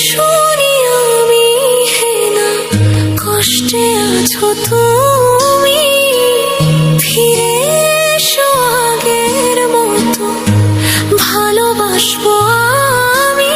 শুনি আমি হে না কষ্টে আছো তুমি, ফিরে এসো আগের মতো ভালোবাসবো আমি।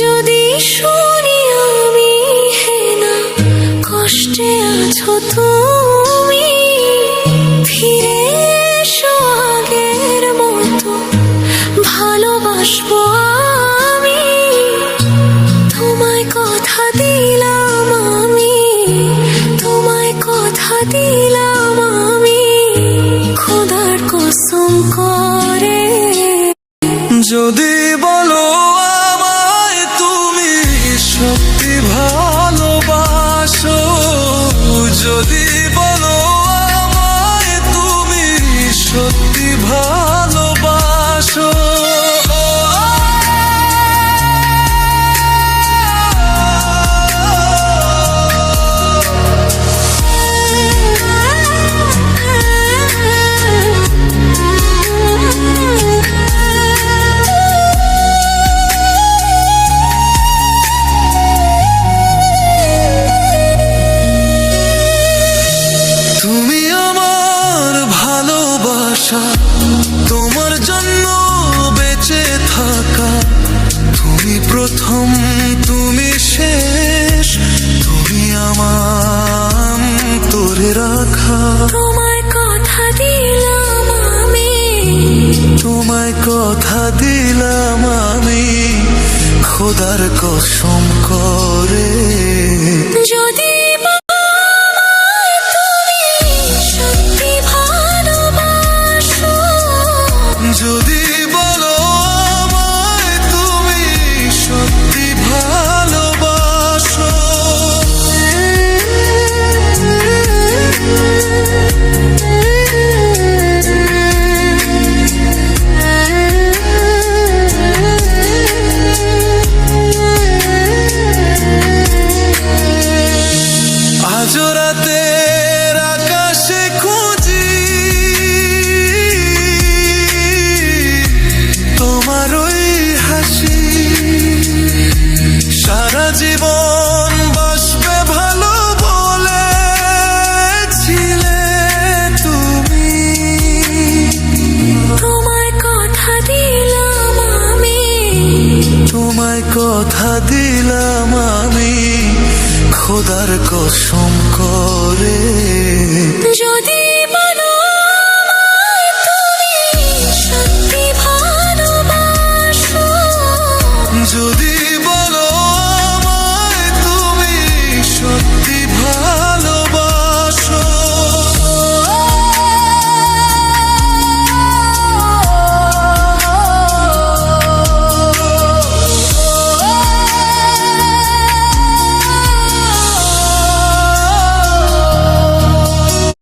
যদি শুনি আমি হে না কষ্টে আছো তুমি, ফিরে এসো আগের মতো ভালোবাসবো আমি। তোমায় কথা দিলাম আমি, তোমায় কথা দিলাম আমি, খোদার কসম করে। যদি বলো আমায় তুমি সত্যি ভালোবাসো, যদি বলো আমায় তুমি সত্যি ভালোবাসো, তুমি আমার ভালোবাসা, তোমার জন্য বেঁচে থাকা, তুমি প্রথম তুমি শেষ, তুমি আমার তোরে রাখা। তোমায় কথা দিলাম আমি, তোমায় কথা দিলাম আমি, খোদার কসম করে। যদি সত্যি ভালোবাসো, যদি বলো আমায় তুমি সত্যি ভালোবাসো, আজ রাতের আকাশে খুঁজি তোমার ওই হাসি, সারা জীবন বাসবে ভালো বলেছিলে তুমি। তোমায় কথা দিলাম আমি, তোমায় কথা দিলাম আমি, খোদার কসম করে। যদি